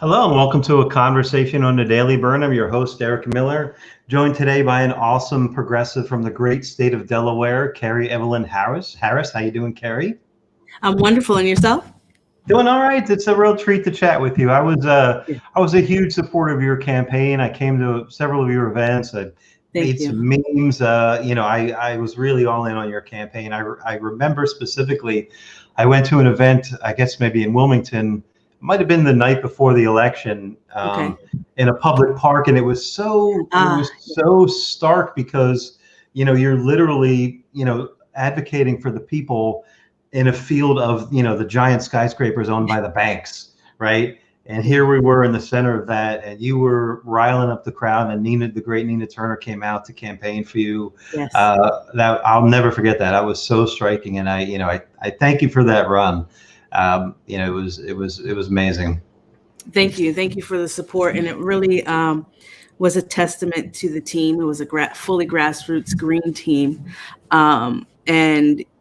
Hello and welcome to a conversation on the Daily Bern. I'm your host, Eric Miller, joined today by an awesome progressive from the great state of Delaware, Kerri Evelyn Harris. How you doing, Kerri? I'm wonderful. And yourself? Doing all right. It's a real treat to chat with you. I was a huge supporter of your campaign. I came to several of your events. I Thank made you. some memes. I was really all in on your campaign. I remember specifically, I went to an event, I guess maybe in Wilmington. Might have been the night before the election, Okay. in a public park, and it was so stark because you're literally advocating for the people in a field of the giant skyscrapers owned by the banks, right? And here we were in the center of that, and you were riling up the crowd, and the great Nina Turner, came out to campaign for you. Yes. That I'll never forget that. That was so striking, and I thank you for that run. It was amazing. Thank you. Thank you for the support. And it really was a testament to the team. It was a fully grassroots green team. And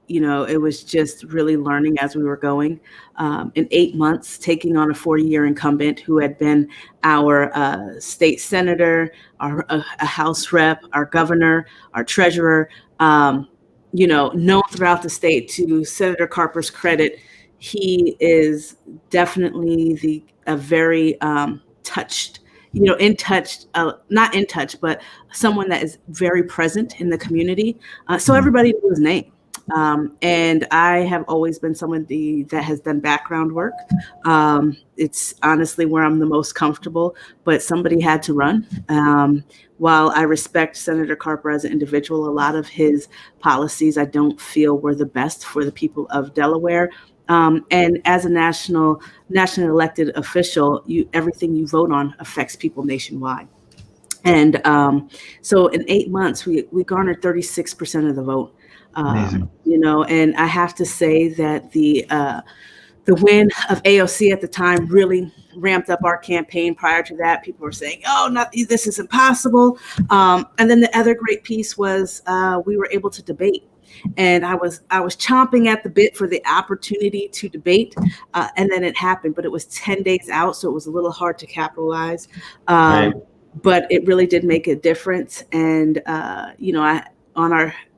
it was just really learning as we were going. In 8 months, taking on a 40-year incumbent who had been our state senator, a House rep, our governor, our treasurer, known throughout the state. To Senator Carper's credit, he is definitely a very touched, not in touch, but someone that is very present in the community. So everybody knew his name. And I have always been someone that has done background work. It's honestly where I'm the most comfortable, but somebody had to run. While I respect Senator Carper as an individual, a lot of his policies I don't feel were the best for the people of Delaware. And as a nationally elected official, everything you vote on affects people nationwide. And so in 8 months, we garnered 36% of the vote. Amazing. And I have to say that the win of AOC at the time really ramped up our campaign. Prior to that, people were saying, "Oh, this is impossible." And then the other great piece was we were able to debate. And I was chomping at the bit for the opportunity to debate, and then it happened. But it was 10 days out, so it was a little hard to capitalize. Right. But it really did make a difference. And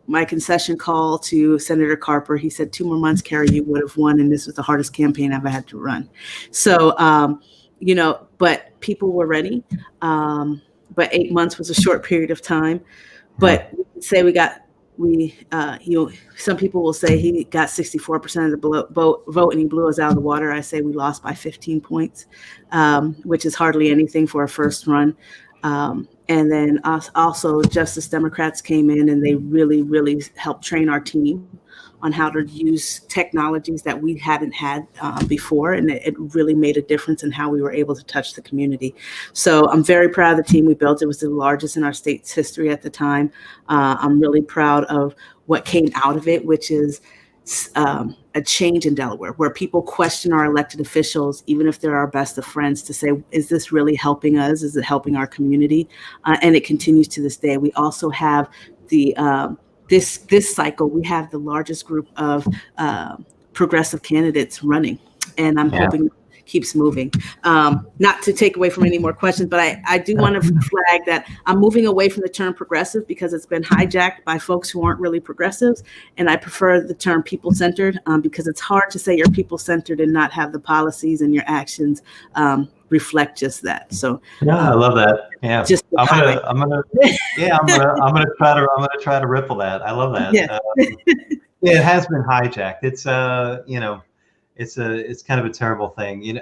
my concession call to Senator Carper, he said, 2 more months, Kerri, you would have won, and this was the hardest campaign I've had to run. So, but people were ready. But 8 months was a short period of time. But we can say some people will say he got 64% of the vote and he blew us out of the water. I say we lost by 15 points, which is hardly anything for a first run. And then also Justice Democrats came in and they really, really helped train our team on how to use technologies that we hadn't had before. And it really made a difference in how we were able to touch the community. So I'm very proud of the team we built. It was the largest in our state's history at the time. I'm really proud of what came out of it, which is a change in Delaware, where people question our elected officials, even if they're our best of friends, to say, is this really helping us? Is it helping our community? And it continues to this day. We also have this cycle, we have the largest group of progressive candidates running, and I'm hoping it keeps moving. Not to take away from any more questions, but I do want to flag that I'm moving away from the term progressive because it's been hijacked by folks who aren't really progressives, and I prefer the term people-centered because it's hard to say you're people-centered and not have the policies and your actions reflect just that. So I love that. Yeah, I'm gonna try to ripple that. I love that. Yeah. It has been hijacked. It's it's kind of a terrible thing.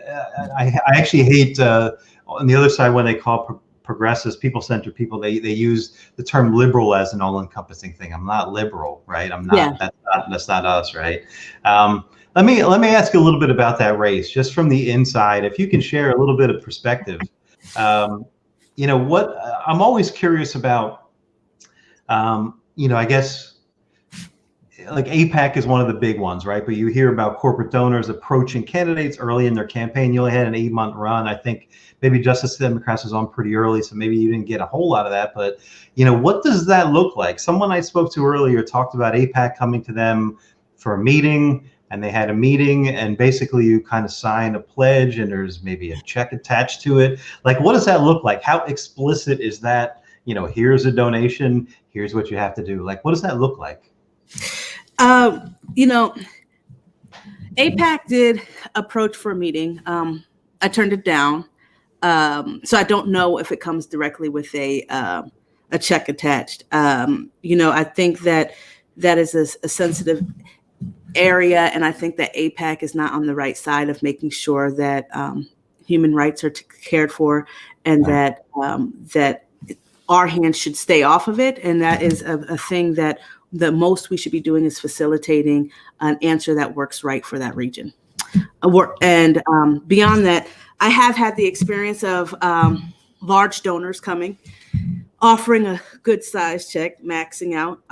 I actually hate on the other side when they call progressives people-centered people. They use the term liberal as an all-encompassing thing. I'm not liberal, right? I'm not. Yeah. That's not us, right? Let me ask you a little bit about that race, just from the inside. If you can share a little bit of perspective. What I'm always curious about. I guess like AIPAC is one of the big ones, right? But you hear about corporate donors approaching candidates early in their campaign. You only had an 8-month run. I think maybe Justice Democrats was on pretty early, so maybe you didn't get a whole lot of that. But what does that look like? Someone I spoke to earlier talked about AIPAC coming to them for a meeting, and they had a meeting, and basically you kind of sign a pledge and there's maybe a check attached to it. Like, what does that look like? How explicit is that? Here's a donation, here's what you have to do. Like, what does that look like? AIPAC did approach for a meeting. I turned it down. So I don't know if it comes directly with a check attached. I think that is a sensitive area, and I think that AIPAC is not on the right side of making sure that human rights are cared for, and that our hands should stay off of it. And that is a thing that the most we should be doing is facilitating an answer that works right for that region. And beyond that, I have had the experience of large donors coming, offering a good size check, maxing out,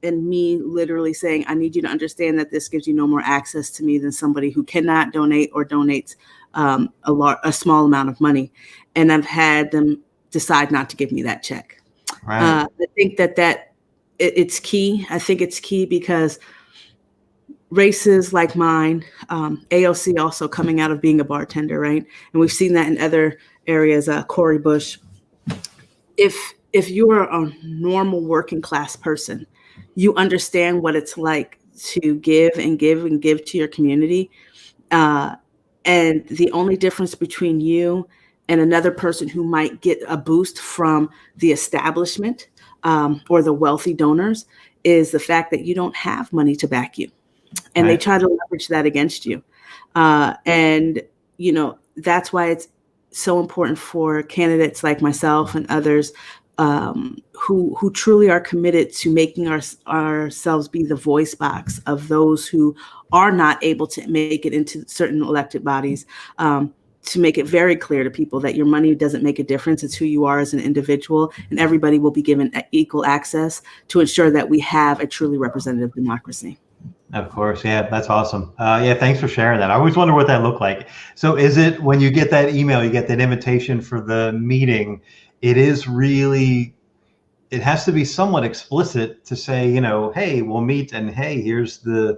and me literally saying, I need you to understand that this gives you no more access to me than somebody who cannot donate or donates a small amount of money. And I've had them decide not to give me that check. Right. I think that it's key. I think it's key because races like mine, AOC also coming out of being a bartender, right? And we've seen that in other areas, Cori Bush. If you're a normal working class person, you understand what it's like to give and give and give to your community. And the only difference between you and another person who might get a boost from the establishment or the wealthy donors is the fact that you don't have money to back you. And They try to leverage that against you. And that's why it's so important for candidates like myself and others who truly are committed to making ourselves be the voice box of those who are not able to make it into certain elected bodies, to make it very clear to people that your money doesn't make a difference. It's who you are as an individual, and everybody will be given equal access to ensure that we have a truly representative democracy. Of course. Yeah, that's awesome. Thanks for sharing that. I always wonder what that looked like. So is it when you get that email, you get that invitation for the meeting, it has to be somewhat explicit to say, hey, we'll meet, and hey, here's the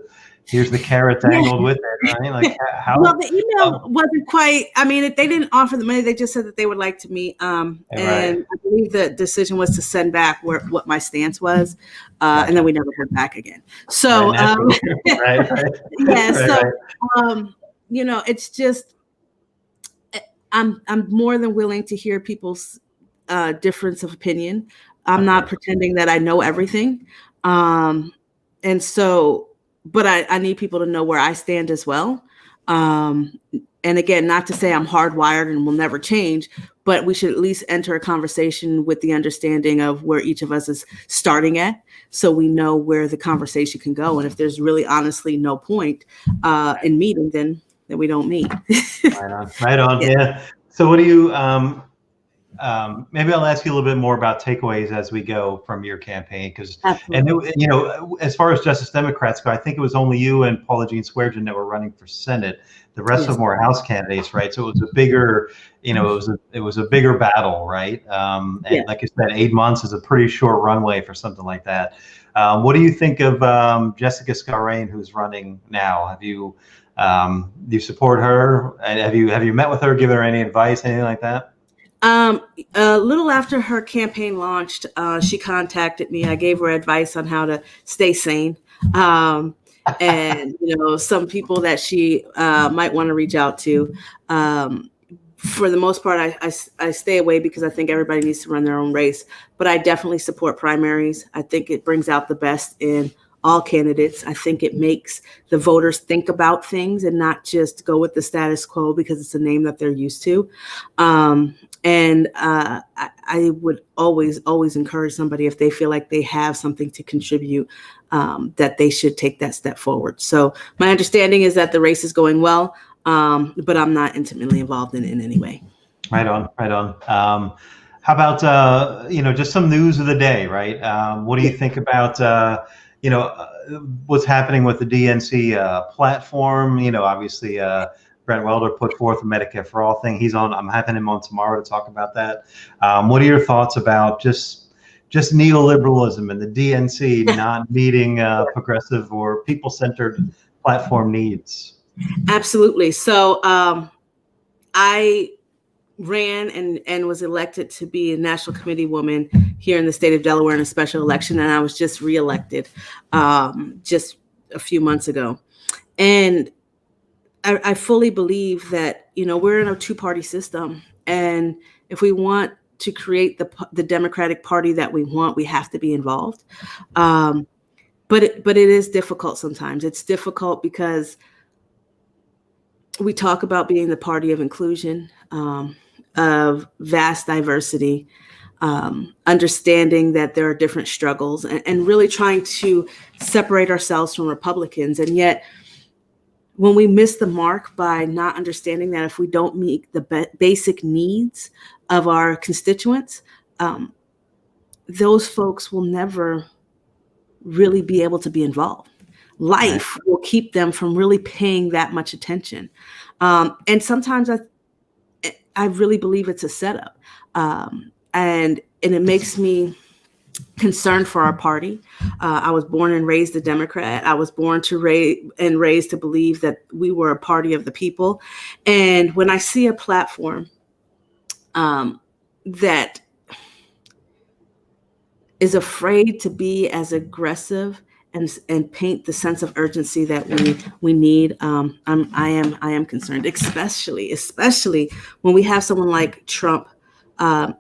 carrot dangled with it, right? Like how? Well, the email wasn't quite. I mean, they didn't offer the money. They just said that they would like to meet. And I believe the decision was to send back what my stance was, and then we never heard back again. So, it's just I'm more than willing to hear people's difference of opinion. I'm not pretending that I know everything, and so. But I need people to know where I stand as well. And again, not to say I'm hardwired and will never change, but we should at least enter a conversation with the understanding of where each of us is starting at, so we know where the conversation can go. And if there's really honestly no point in meeting, then we don't meet. Right on. Yeah. So what do you, maybe I'll ask you a little bit more about takeaways as we go from your campaign, because as far as Justice Democrats go, I think it was only you and Paula Jean Swearengin that were running for Senate. The rest of them were House candidates, right? So it was a bigger, it was a bigger battle, right? Like I said, 8 months is a pretty short runway for something like that. What do you think of Jessica Skalrain, who's running now? Have you do you support her? And have you met with her, given her any advice, anything like that? A little after her campaign launched, she contacted me. I gave her advice on how to stay sane. And, some people that she might want to reach out to. For the most part, I stay away because I think everybody needs to run their own race. But I definitely support primaries. I think it brings out the best in all candidates. I think it makes the voters think about things and not just go with the status quo because it's a name that they're used to. And I would always encourage somebody, if they feel like they have something to contribute, that they should take that step forward. So my understanding is that the race is going well, but I'm not intimately involved in any way. Right on. How about, just some news of the day, right? What do you think about, what's happening with the DNC platform? Obviously, Brent Welder put forth a Medicare for All thing. I'm having him on tomorrow to talk about that. What are your thoughts about just neoliberalism and the DNC not meeting progressive or people-centered platform needs. Absolutely. So I ran and was elected to be a national committee woman here in the state of Delaware in a special election, and I was just reelected just a few months ago. And I fully believe that, we're in a two-party system, and if we want to create the Democratic Party that we want, we have to be involved. But it is difficult sometimes. It's difficult because we talk about being the party of inclusion, of vast diversity, understanding that there are different struggles, and really trying to separate ourselves from Republicans. And yet, when we miss the mark by not understanding that if we don't meet the basic needs of our constituents, those folks will never really be able to be involved. Life will keep them from really paying that much attention. And sometimes I really believe it's a setup. And it makes me concerned for our party. I was born and raised a Democrat. I was born to raised to believe that we were a party of the people. And when I see a platform that is afraid to be as aggressive and paint the sense of urgency that we need, I am concerned, especially when we have someone like Trump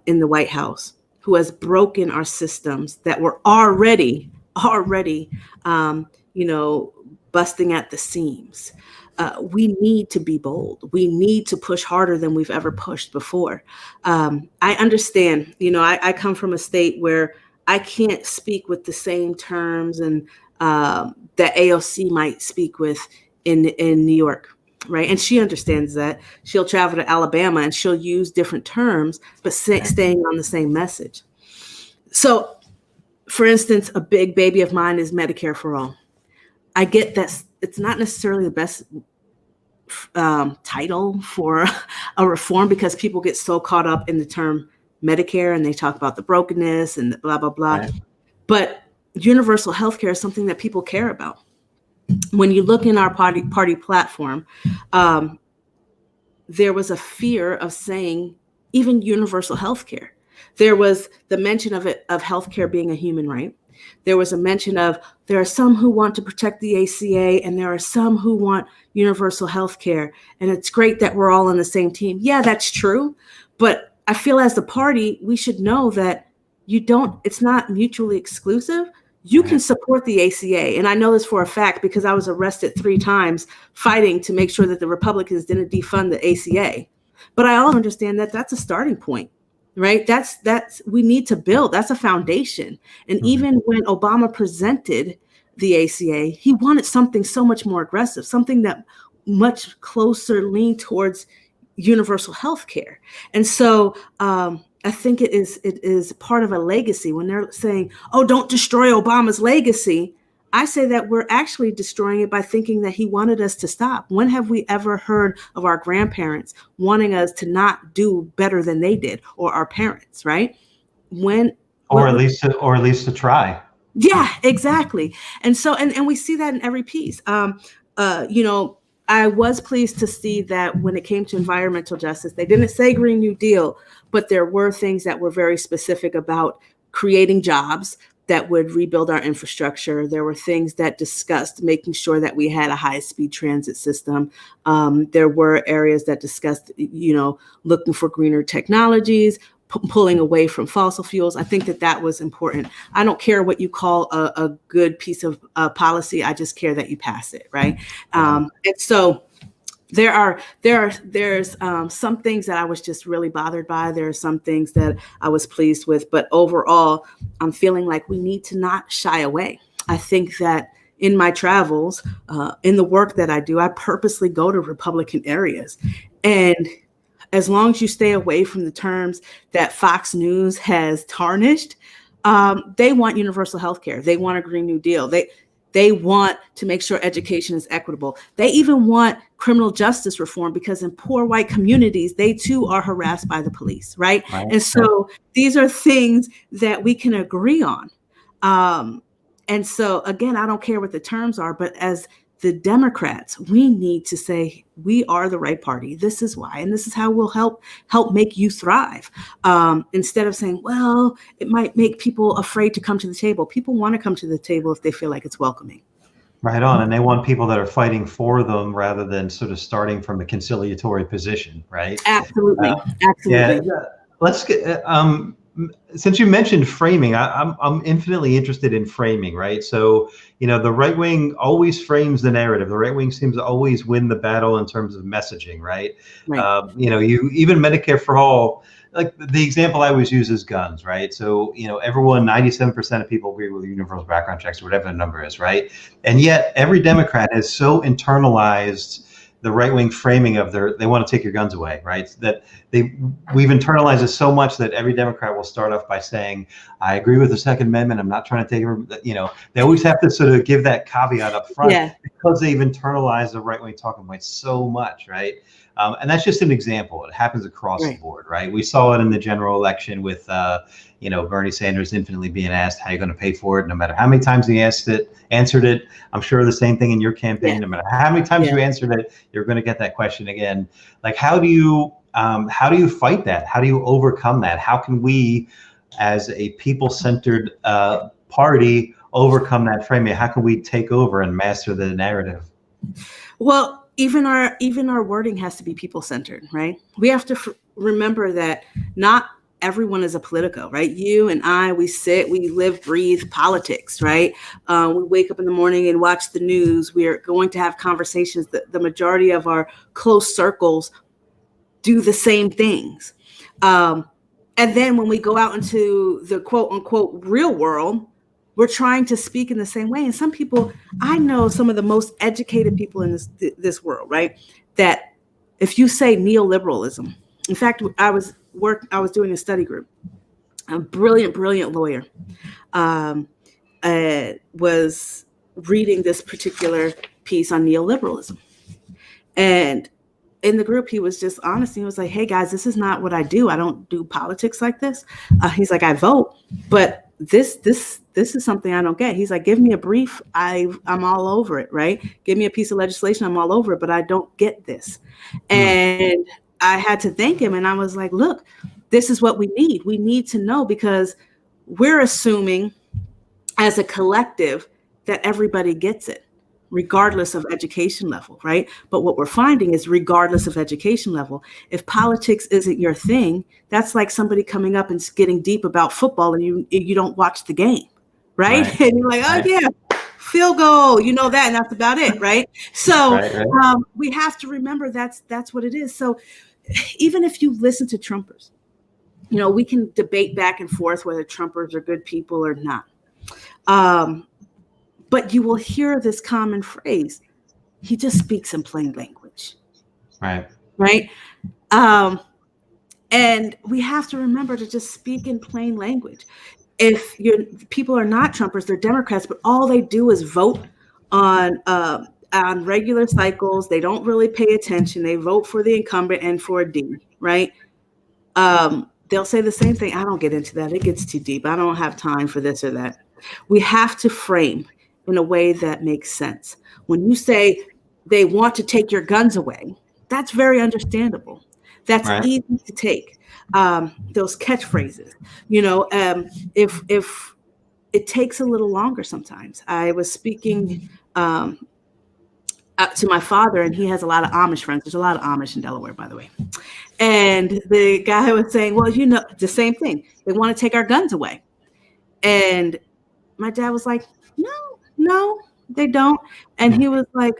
in the White House, who has broken our systems that were already busting at the seams. We need to be bold. We need to push harder than we've ever pushed before. I understand, I come from a state where I can't speak with the same terms and that AOC might speak with in New York. Right. And she understands that. She'll travel to Alabama and she'll use different terms, but staying on the same message. So, for instance, a big baby of mine is Medicare for all. I get that it's not necessarily the best title for a reform because people get so caught up in the term Medicare and they talk about the brokenness and the blah, blah, blah. Right. But universal health care is something that people care about. When you look in our party platform, there was a fear of saying even universal health care. There was the mention of healthcare being a human right. There was a mention of there are some who want to protect the ACA and there are some who want universal health care. And it's great that we're all on the same team. Yeah, that's true. But I feel as the party, we should know that it's not mutually exclusive. You can support the ACA. And I know this for a fact because I was arrested 3 times fighting to make sure that the Republicans didn't defund the ACA. But I also understand that that's a starting point, right? That's we need to build. That's a foundation. And even when Obama presented the ACA, he wanted something so much more aggressive, something that much closer leaned towards universal health care. And so I think it is part of a legacy. When they're saying, oh, don't destroy Obama's legacy, I say that we're actually destroying it by thinking that he wanted us to stop. When have we ever heard of our grandparents wanting us to not do better than they did, or our parents, right? Or at least to try. Yeah, exactly. And so, and we see that in every piece. I was pleased to see that when it came to environmental justice, they didn't say Green New Deal, but there were things that were very specific about creating jobs that would rebuild our infrastructure. There were things that discussed making sure that we had a high-speed transit system. There were areas that discussed, looking for greener technologies, pulling away from fossil fuels. I think that was important. I don't care what you call a good piece of policy. I just care that you pass it, right? And so there's some things that I was just really bothered by. There are some things that I was pleased with, but overall, I'm feeling like we need to not shy away. I think that in my travels, in the work that I do, I purposely go to Republican areas, and as long as you stay away from the terms that Fox News has tarnished, they want universal health care. They want a Green New Deal. They want to make sure education is equitable. They even want criminal justice reform because in poor white communities, they too are harassed by the police, right? And so these are things that we can agree on. And so, again, I don't care what the terms are, but as the Democrats, we need to say, we are the right party. This is why, and this is how we'll help make you thrive. Instead of saying, well, it might make people afraid to come to the table. People want to come to the table if they feel like it's welcoming. Right on. And they want people that are fighting for them rather than sort of starting from a conciliatory position, right? Absolutely. Absolutely. Yeah. Let's get, since you mentioned framing, I'm infinitely interested in framing, right? So, the right wing always frames the narrative. The right wing seems to always win the battle in terms of messaging, right? You even Medicare for all, like the example I always use is guns, right? So, everyone, 97% of people agree with universal background checks or whatever the number is, right? And yet every Democrat has so internalized the right-wing framing of they want to take your guns away, right? That we've internalized it so much that every Democrat will start off by saying, I agree with the Second Amendment. I'm not trying to take it. They always have to sort of give that caveat up front because they've internalized the right-wing talking points so much, right? And that's just an example. It happens across the board, right? We saw it in the general election with, Bernie Sanders infinitely being asked how you're going to pay for it, no matter how many times he answered it. I'm sure the same thing in your campaign. No matter how many times you answered it, you're going to get that question again. Like, how do you fight that? How do you overcome that? How can we, as a people-centered party, overcome that framing? How can we take over and master the narrative? Well, even our wording has to be people-centered, right? We have to remember that not everyone is a Politico, right? You and I, we live, breathe politics, right? We wake up in the morning and watch the news. We are going to have conversations. The majority of our close circles do the same things. And then when we go out into the quote unquote real world, we're trying to speak in the same way. And some people, I know some of the most educated people in this world, right? That if you say neoliberalism, in fact, I was doing a study group. A brilliant lawyer was reading this particular piece on neoliberalism. And in the group, he was just honest. He was like, hey, guys, this is not what I do. I don't do politics like this. He's like, I vote, but this is something I don't get. He's like, give me a brief. I'm all over it, right? Give me a piece of legislation. I'm all over it, but I don't get this. And I had to thank him. And I was like, look, this is what we need. We need to know, because we're assuming as a collective that everybody gets it, regardless of education level, right? But what we're finding is, regardless of education level, if politics isn't your thing, that's like somebody coming up and getting deep about football and you don't watch the game, right? And you're like, oh yeah, field goal, that, and that's about it, right? So we have to remember that's what it is. So even if you listen to Trumpers, we can debate back and forth whether Trumpers are good people or not. But you will hear this common phrase: he just speaks in plain language. Right. And we have to remember to just speak in plain language. If people are not Trumpers, they're Democrats, but all they do is vote on regular cycles. They don't really pay attention. They vote for the incumbent and for a D, right? They'll say the same thing. I don't get into that. It gets too deep. I don't have time for this or that. We have to frame in a way that makes sense. When you say they want to take your guns away, that's very understandable. That's easy to take. Those catchphrases, if it takes a little longer sometimes. I was speaking to my father, and he has a lot of Amish friends. There's a lot of Amish in Delaware, by the way. And the guy was saying, well, the same thing. They want to take our guns away. And my dad was like, no, they don't. And he was like,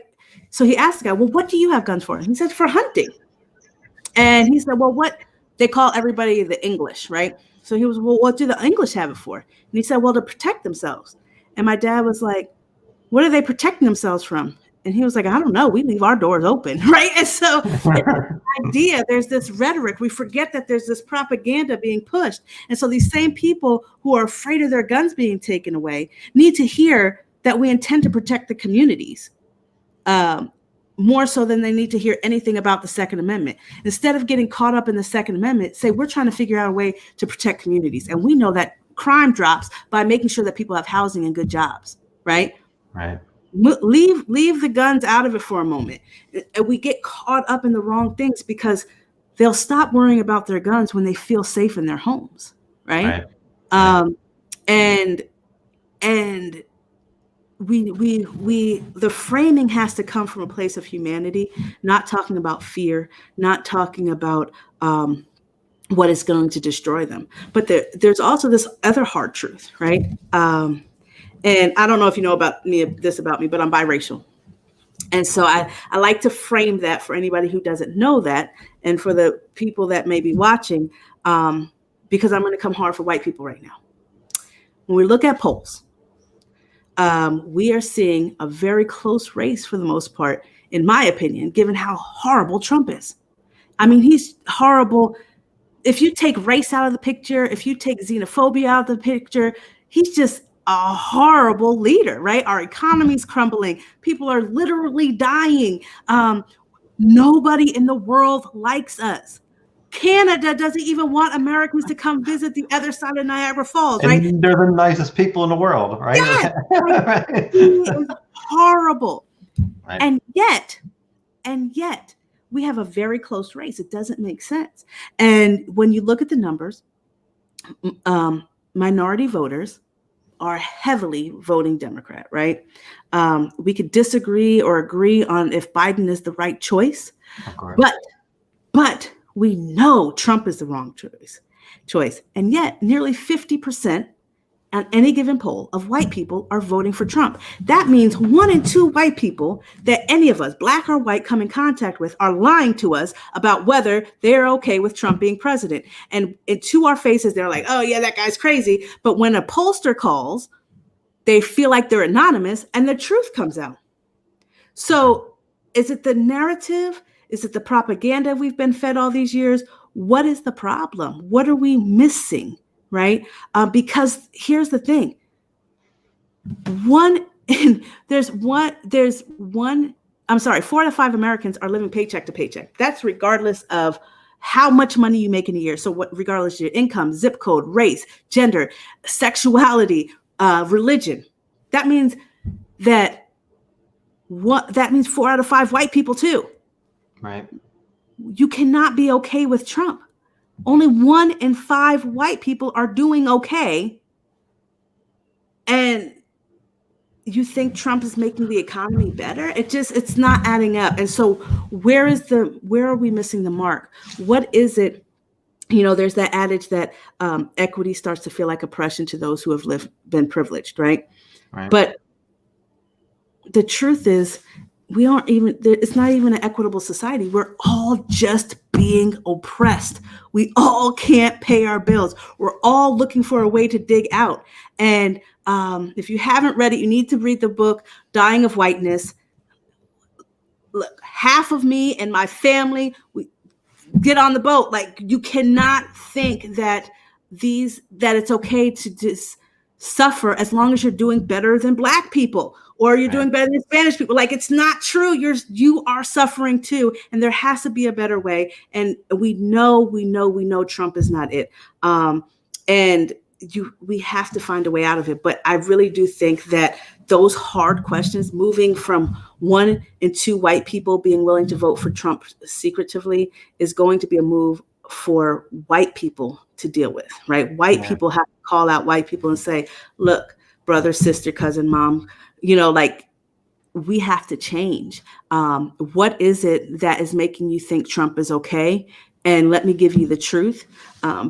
so he asked the guy, well, what do you have guns for? And he said, for hunting. And he said, well, what? They call everybody the English, right? So he was, well, what do the English have it for? And he said, well, to protect themselves. And my dad was like, what are they protecting themselves from? And he was like, I don't know. We leave our doors open, right? And so the idea, there's this rhetoric. We forget that there's this propaganda being pushed. And so these same people who are afraid of their guns being taken away need to hear that we intend to protect the communities, more so than they need to hear anything about the Second Amendment. Instead of getting caught up in the Second Amendment, say we're trying to figure out a way to protect communities. And we know that crime drops by making sure that people have housing and good jobs, right? leave the guns out of it for a moment. And we get caught up in the wrong things because they'll stop worrying about their guns when they feel safe in their homes, right? And the framing has to come from a place of humanity, not talking about fear, not talking about what is going to destroy them. But there's also this other hard truth, right? And I don't know if you know about me, but I'm biracial. And so I like to frame that for anybody who doesn't know that, and for the people that may be watching, because I'm going to come hard for white people right now. When we look at polls, we are seeing a very close race for the most part, in my opinion, given how horrible Trump is. I mean, he's horrible. If you take race out of the picture, if you take xenophobia out of the picture, he's just a horrible leader, right? Our economy's crumbling. People are literally dying. Nobody in the world likes us. Canada doesn't even want Americans to come visit the other side of Niagara Falls, right? And they're the nicest people in the world, right? Yes, right. He is horrible. Right. And yet, we have a very close race. It doesn't make sense. And when you look at the numbers, minority voters are heavily voting Democrat, right? We could disagree or agree on if Biden is the right choice, but we know Trump is the wrong choice. And yet nearly 50% on any given poll of white people are voting for Trump. That means 1 in 2 white people that any of us, black or white, come in contact with are lying to us about whether they're okay with Trump being president. And to our faces, they're like, oh yeah, that guy's crazy. But when a pollster calls, they feel like they're anonymous and the truth comes out. So is it the narrative? Is it the propaganda we've been fed all these years? What is the problem? What are we missing? Right? Because here's the thing. 4 out of 5 Americans are living paycheck to paycheck. That's regardless of how much money you make in a year. So regardless of your income, zip code, race, gender, sexuality, religion. That means 4 out of 5 white people too. Right. You cannot be okay with Trump. Only 1 in 5 white people are doing okay. And you think Trump is making the economy better? It's not adding up. And so where are we missing the mark? What is it? There's that adage that equity starts to feel like oppression to those who have been privileged, right? But the truth is, it's not even an equitable society. We're all just being oppressed. We all can't pay our bills. We're all looking for a way to dig out. And if you haven't read it, you need to read the book, Dying of Whiteness. Look, half of me and my family, we get on the boat. Like, you cannot think that it's okay to just suffer as long as you're doing better than Black people or you're doing better than Spanish people. Like, it's not true. You are suffering too. And there has to be a better way. And we know Trump is not it. We have to find a way out of it. But I really do think that those hard questions, moving from 1 in 2 white people being willing to vote for Trump secretively, is going to be a move for white people to deal with, right? White people have to call out white people and say, look, brother, sister, cousin, mom, we have to change. What is it that is making you think Trump is okay? And let me give you the truth,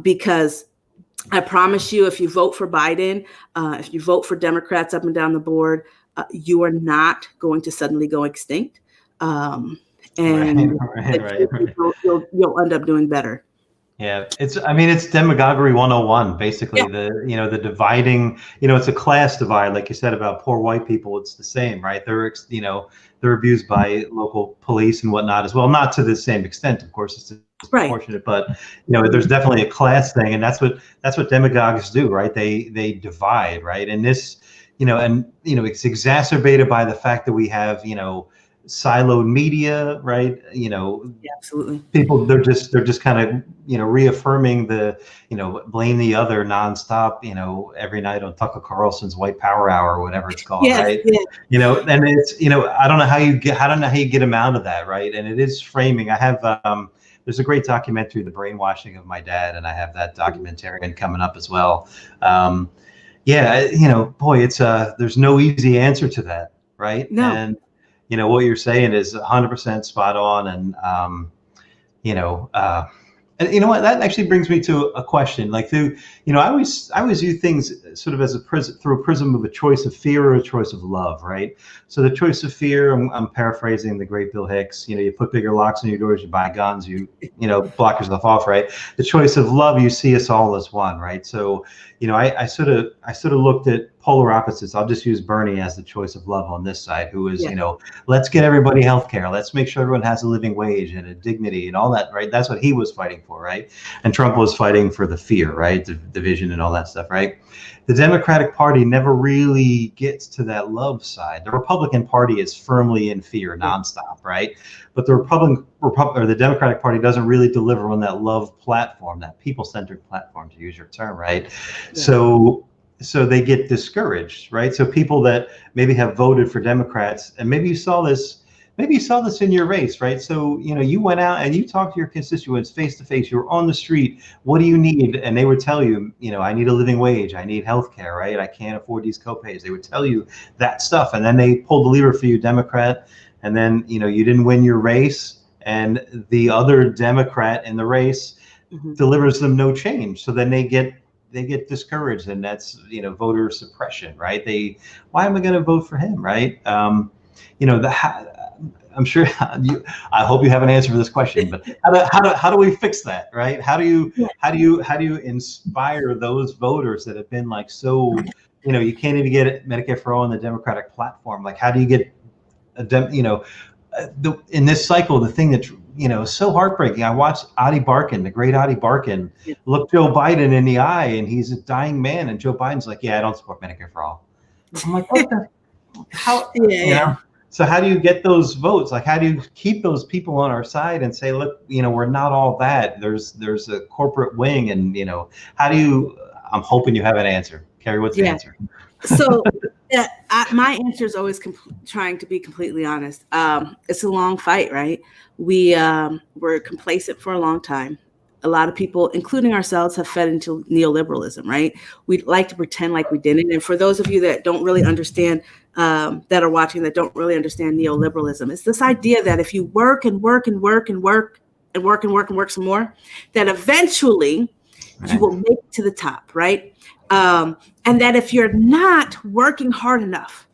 because I promise you, if you vote for Biden, if you vote for Democrats up and down the board, you are not going to suddenly go extinct. And you'll end up doing better. Yeah, it's demagoguery 101, basically. The dividing, it's a class divide, like you said about poor white people. It's the same, right? They're abused by local police and whatnot as well. Not to the same extent, of course, it's disproportionate, but there's definitely a class thing, and that's what demagogues do, right? They divide, right? And this, it's exacerbated by the fact that we have, siloed media, right? Yeah, absolutely. People, they're just kind of, reaffirming the, blame the other nonstop, every night on Tucker Carlson's White Power Hour or whatever it's called, Yes, right? yeah. And it's, I don't know how you get them out of that, right? And it is framing. I have there's a great documentary, The Brainwashing of My Dad, and I have that documentarian coming up as well. Boy, it's there's no easy answer to that, right? No. And what you're saying is 100% spot on. And, and you know what, that actually brings me to a question. Like, I always view things sort of as through a prism of a choice of fear or a choice of love, right? So the choice of fear, I'm paraphrasing the great Bill Hicks, you put bigger locks on your doors, you buy guns, you block yourself off, right? The choice of love, you see us all as one, right? So, I sort of looked at polar opposites. I'll just use Bernie as the choice of love on this side, who is, let's get everybody healthcare. Let's make sure everyone has a living wage and a dignity and all that, right? That's what he was fighting for, right? And Trump was fighting for the fear, right? The division and all that stuff, right? The Democratic Party never really gets to that love side. The Republican Party is firmly in fear nonstop, right? But the Democratic Party doesn't really deliver on that love platform, that people-centered platform, to use your term, right? Yeah. So they get discouraged, right? So people that maybe have voted for Democrats, and maybe you saw this in your race, right? So, you went out and you talked to your constituents face to face, you were on the street, what do you need? And they would tell you, I need a living wage, I need health care, right? I can't afford these copays. They would tell you that stuff. And then they pulled the lever for you, Democrat. And then, you didn't win your race, and the other Democrat in the race delivers them no change. So then they get discouraged, and that's, voter suppression, right? Why am I going to vote for him, right? I'm sure I hope you have an answer for this question, but how do we fix that, right? How do you inspire those voters that have been like, so, you can't even get Medicare for all on the Democratic platform. Like, how do you get in this cycle, the thing that, so heartbreaking. I watched Adi Barkan, the great Adi Barkan, look Joe Biden in the eye, and he's a dying man. And Joe Biden's like, yeah, I don't support Medicare for all. I'm like, okay. How, so how do you get those votes? Like, how do you keep those people on our side and say, look, we're not all that. There's a corporate wing, and, how do you, I'm hoping you have an answer. Kerri, what's the answer? So my answer is always trying to be completely honest. It's a long fight, right? We were complacent for a long time. A lot of people, including ourselves, have fed into neoliberalism, right? We'd like to pretend like we didn't. And for those of you that don't really understand, that are watching, that don't really understand neoliberalism, it's this idea that if you work and work and work and work and work and work and work some more, that eventually you will make it to the top, right? And that if you're not working hard enough,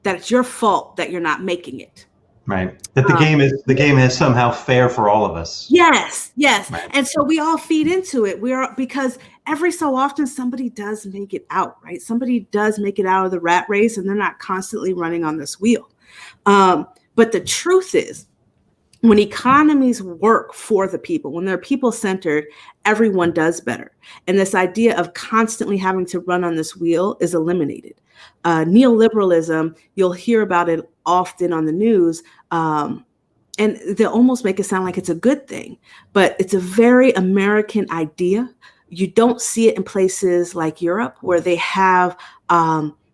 that it's your fault that you're not making it. Right. That the game is somehow fair for all of us. Yes. Right. And so we all feed into it. Because every so often somebody does make it out, right? Somebody does make it out of the rat race, and they're not constantly running on this wheel. But the truth is, when economies work for the people, when they're people-centered, everyone does better. And this idea of constantly having to run on this wheel is eliminated. Neoliberalism, you'll hear about it often on the news, and they'll almost make it sound like it's a good thing, but it's a very American idea. You don't see it in places like Europe, where they have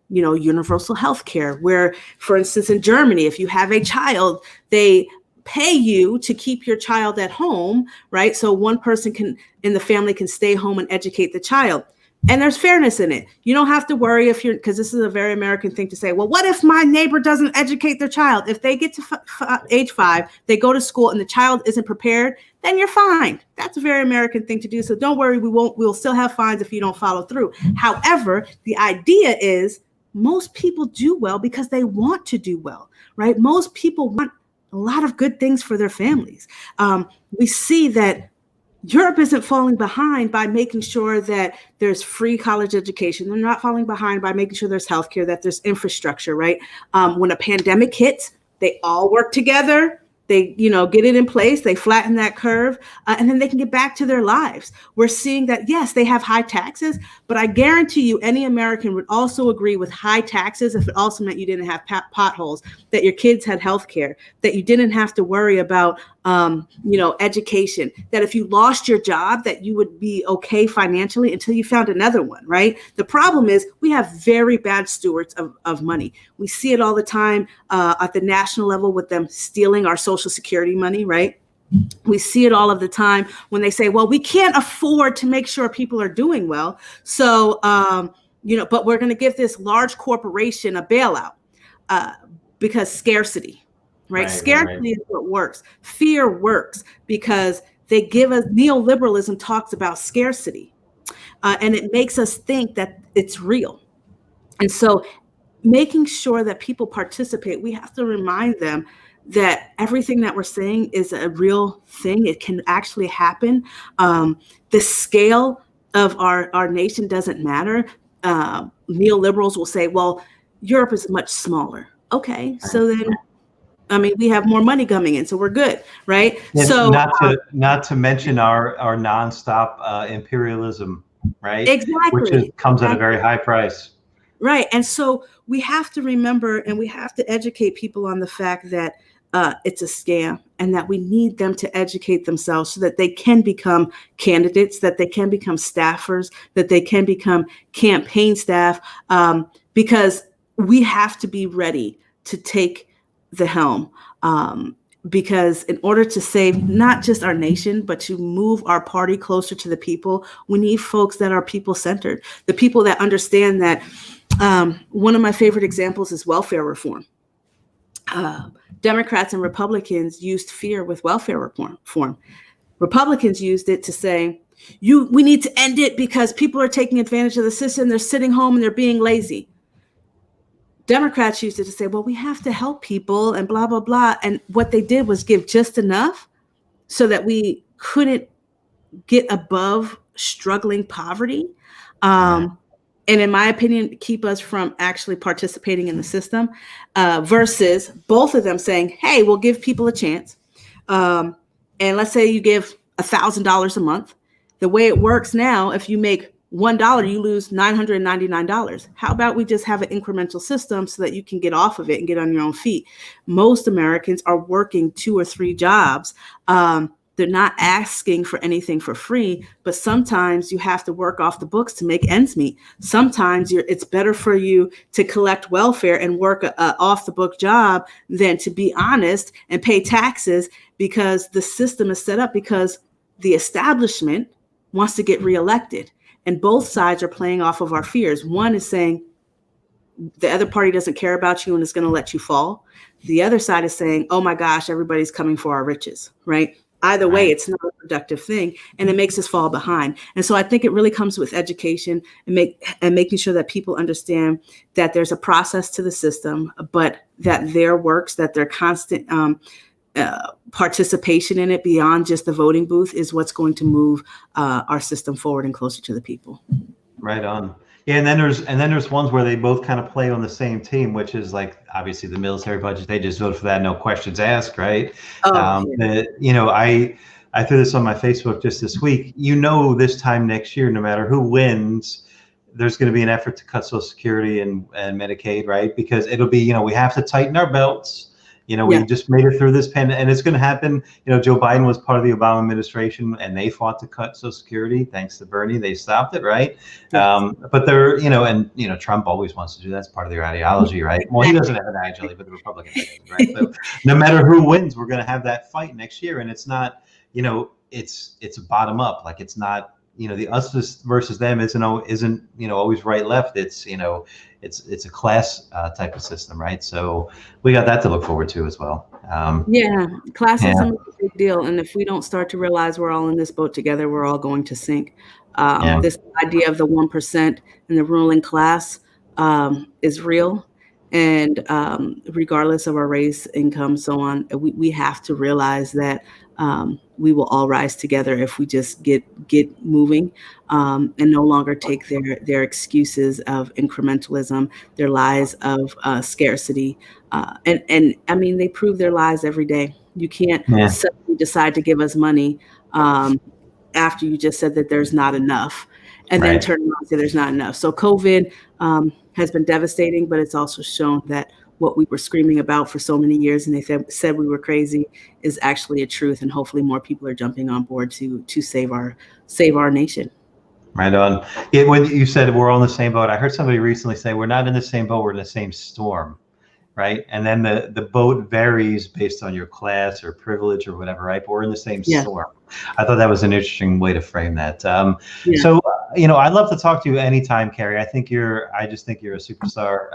universal health care, where, for instance, in Germany, if you have a child, they pay you to keep your child at home, right? So one person in the family can stay home and educate the child. And there's fairness in it. You don't have to worry because this is a very American thing to say, well, what if my neighbor doesn't educate their child? If they get to age 5, they go to school and the child isn't prepared, then you're fine. That's a very American thing to do. So don't worry, we'll still have fines if you don't follow through. However, the idea is most people do well because they want to do well, right? Most people want a lot of good things for their families. We see that Europe isn't falling behind by making sure that there's free college education. They're not falling behind by making sure there's healthcare, that there's infrastructure, right? When a pandemic hits, they all work together They, get it in place, they flatten that curve, and then they can get back to their lives. We're seeing that, yes, they have high taxes, but I guarantee you any American would also agree with high taxes if it also meant you didn't have potholes, that your kids had health care, that you didn't have to worry about, education, that if you lost your job, that you would be okay financially until you found another one, right? The problem is we have very bad stewards of money. We see it all the time at the national level with them stealing our Social Security money, right? We see it all of the time when they say, well, we can't afford to make sure people are doing well. So, but we're going to give this large corporation a bailout because scarcity. Right. Scarcity is what works. Fear works because they give us, neoliberalism talks about scarcity, and it makes us think that it's real. And so making sure that people participate, we have to remind them that everything that we're saying is a real thing. It can actually happen. The scale of our nation doesn't matter. Neoliberals will say, well, Europe is much smaller. Okay, so then, we have more money coming in, so we're good, right? And so not to mention our nonstop imperialism, right? Exactly. Which comes at a very high price. Right. And so we have to remember, and we have to educate people on the fact that it's a scam, and that we need them to educate themselves so that they can become candidates, that they can become staffers, that they can become campaign staff, because we have to be ready to take the helm, because in order to save not just our nation, but to move our party closer to the people, we need folks that are people-centered, the people that understand that. One of my favorite examples is welfare reform. Democrats and Republicans used fear with welfare reform. Republicans used it to say, we need to end it because people are taking advantage of the system. They're sitting home and they're being lazy. Democrats used it to say, well, we have to help people and blah, blah, blah. And what they did was give just enough so that we couldn't get above struggling poverty. And in my opinion, keep us from actually participating in the system, versus both of them saying, hey, we'll give people a chance. And let's say you give $1,000 a month. The way it works now, if you make $1, you lose $999. How about we just have an incremental system so that you can get off of it and get on your own feet? Most Americans are working 2 or 3 jobs. They're not asking for anything for free, but sometimes you have to work off the books to make ends meet. Sometimes it's better for you to collect welfare and work a off the book job than to be honest and pay taxes, because the system is set up because the establishment wants to get reelected. And both sides are playing off of our fears. One is saying the other party doesn't care about you and is going to let you fall. The other side is saying, oh my gosh, everybody's coming for our riches, right? Either way, it's not a productive thing, and it makes us fall behind. And so I think it really comes with education and making sure that people understand that there's a process to the system, but that their works, that their constant participation in it beyond just the voting booth is what's going to move our system forward and closer to the people. Right on. Yeah, and then there's ones where they both kind of play on the same team, which is like obviously the military budget. They just voted for that, no questions asked, right? I threw this on my Facebook just this week. This time next year, no matter who wins, there's going to be an effort to cut Social Security and Medicaid, right? Because it'll be, we have to tighten our belts. We just made it through this pandemic, and it's going to happen. Joe Biden was part of the Obama administration, and they fought to cut Social Security. Thanks to Bernie, they stopped it, right? But they're, Trump always wants to do that. That's part of their ideology, right? Well, he doesn't have an ideology, but the Republicans, right? So no matter who wins, we're going to have that fight next year, and it's not, it's a bottom up. Like it's not, the us versus them isn't always right left. It's it's a class type of system, right? So we got that to look forward to as well. Classism is a big deal, and if we don't start to realize we're all in this boat together, we're all going to sink. This idea of the 1% and the ruling class is real, and regardless of our race, income, so on, we have to realize that we will all rise together if we just get moving, and no longer take their excuses of incrementalism, their lies of scarcity, and I mean they prove their lies every day. You can't Yeah. suddenly decide to give us money after you just said that there's not enough, and then turn around and say there's not enough. So COVID has been devastating, but it's also shown that what we were screaming about for so many years and they said we were crazy is actually a truth, and hopefully more people are jumping on board to save our nation. Right on. When you said we're all in the same boat, I heard somebody recently say we're not in the same boat, we're in the same storm, right? And then the boat varies based on your class or privilege or whatever, right? But we're in the same storm. I thought that was an interesting way to frame that. So, I'd love to talk to you anytime, Kerri. I just think you're a superstar.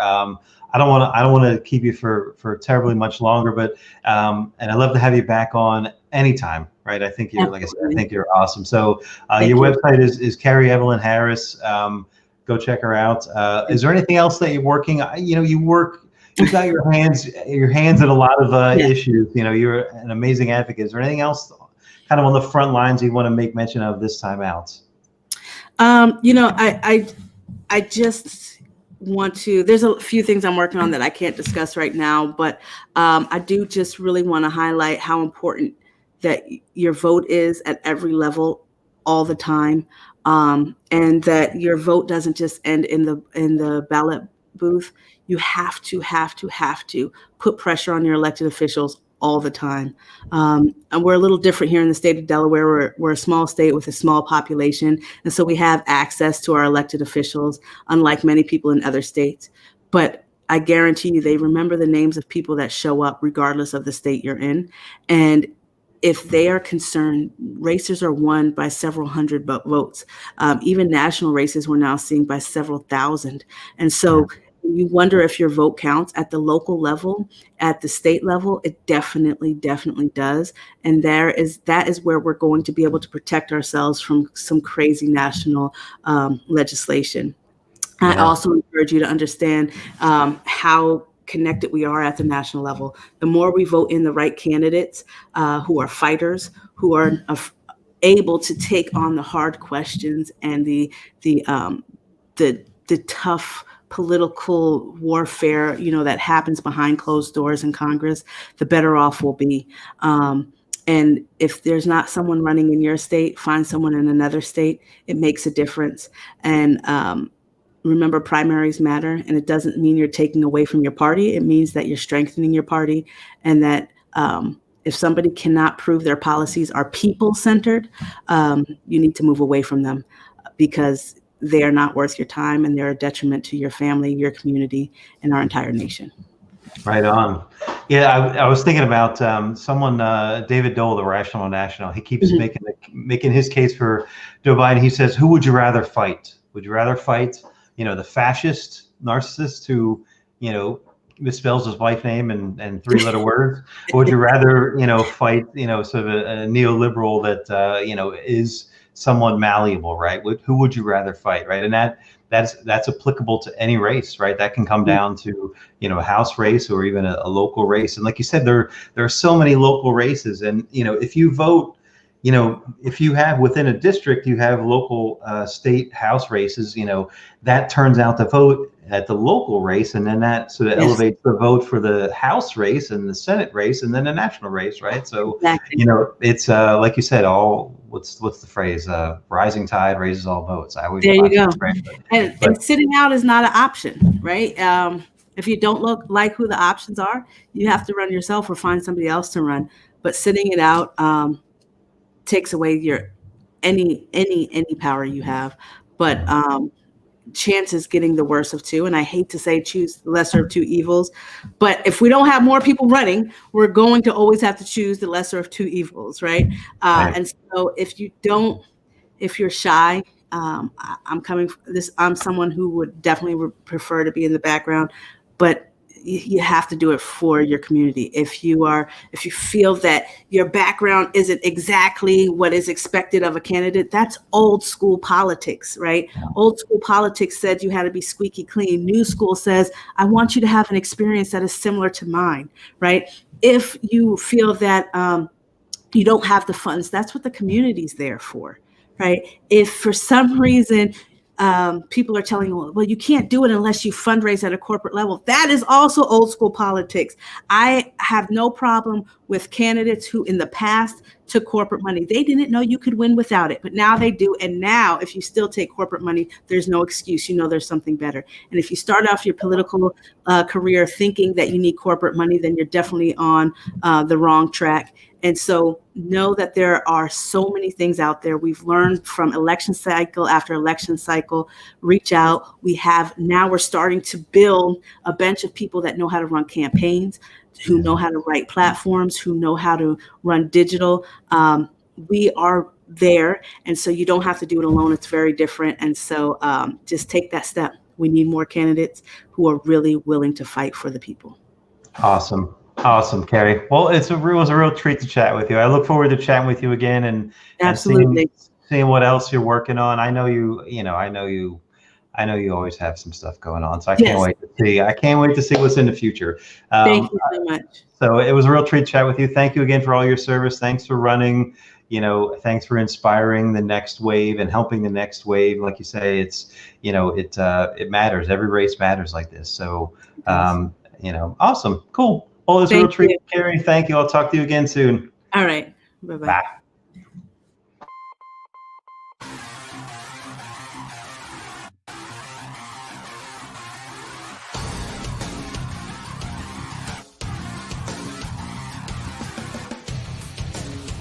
I don't want to keep you for terribly much longer, but and I'd love to have you back on anytime, right? I think you're, like I said, I think you're awesome. So your website is Kerri Evelyn Harris. Go check her out. Is there anything else that you're working? You've got your hands in a lot of issues. You're an amazing advocate. Is there anything else kind of on the front lines you want to make mention of this time out? I just want to, there's a few things I'm working on that I can't discuss right now, but I do just really want to highlight how important that your vote is at every level all the time, and that your vote doesn't just end in the ballot booth. You have to put pressure on your elected officials all the time. And we're a little different here in the state of Delaware. We're a small state with a small population. And so we have access to our elected officials, unlike many people in other states. But I guarantee you, they remember the names of people that show up regardless of the state you're in. And if they are concerned, races are won by several hundred votes. Even national races we're now seeing by several thousand. And so you wonder if your vote counts at the local level, at the state level. It definitely does. And that is where we're going to be able to protect ourselves from some crazy national legislation. I also encourage you to understand how connected we are at the national level. The more we vote in the right candidates who are fighters, who are able to take on the hard questions and the tough political warfare, that happens behind closed doors in Congress, the better off we'll be. And if there's not someone running in your state, find someone in another state. It makes a difference. And remember, primaries matter, and it doesn't mean you're taking away from your party. It means that you're strengthening your party, and that if somebody cannot prove their policies are people-centered, you need to move away from them, because they are not worth your time, and they're a detriment to your family, your community, and our entire nation. Right on. Yeah, I was thinking about someone, David Dole, the Rational National. He keeps making his case for Joe Biden. He says, who would you rather fight? Would you rather fight, the fascist narcissist who, misspells his wife's name and three-letter words? Or would you rather, fight, sort of a neoliberal that, is somewhat malleable, right? Who would you rather fight, right? And that's applicable to any race, right? That can come down to, a House race or even a local race. And like you said, there are so many local races. And, if you vote, if you have within a district, you have local state House races, that turns out the vote at the local race. And then that sort of elevates the vote for the House race and the Senate race and then the national race, right? So, it's like you said, what's the phrase? Rising tide raises all boats. There you go. And sitting out is not an option, right? If you don't like who the options are, you have to run yourself or find somebody else to run. But sitting it out takes away your any power you have. But chance is getting the worst of two. And I hate to say choose the lesser of two evils, but if we don't have more people running, we're going to always have to choose the lesser of two evils, right? And so if you're shy, I'm someone who would definitely prefer to be in the background, but you have to do it for your community. If you feel that your background isn't exactly what is expected of a candidate, that's old school politics, right? Old school politics said you had to be squeaky clean. New school says, I want you to have an experience that is similar to mine, right? If you feel that you don't have the funds, that's what the community's there for, right? If for some reason people are telling you, well, you can't do it unless you fundraise at a corporate level. That is also old school politics. I have no problem with candidates who in the past took corporate money. They didn't know you could win without it, but now they do. And now if you still take corporate money, there's no excuse. You know there's something better. And if you start off your political career thinking that you need corporate money, then you're definitely on the wrong track. And so know that there are so many things out there. We've learned from election cycle after election cycle. Reach out. Now we're starting to build a bench of people that know how to run campaigns, who know how to write platforms, who know how to run digital. We are there. And so you don't have to do it alone. It's very different. And so just take that step. We need more candidates who are really willing to fight for the people. Awesome. Awesome, Kerri. Well, it was a real treat to chat with you. I look forward to chatting with you again and seeing what else you're working on. I know you always have some stuff going on, so I can't wait to see. I can't wait to see what's in the future. Thank you so much. So it was a real treat to chat with you. Thank you again for all your service. Thanks for running. Thanks for inspiring the next wave and helping the next wave. Like you say, it matters. Every race matters like this. So, awesome, cool. Well, it's a real treat, Kerri. Thank you. I'll talk to you again soon. All right. Bye-bye. Bye.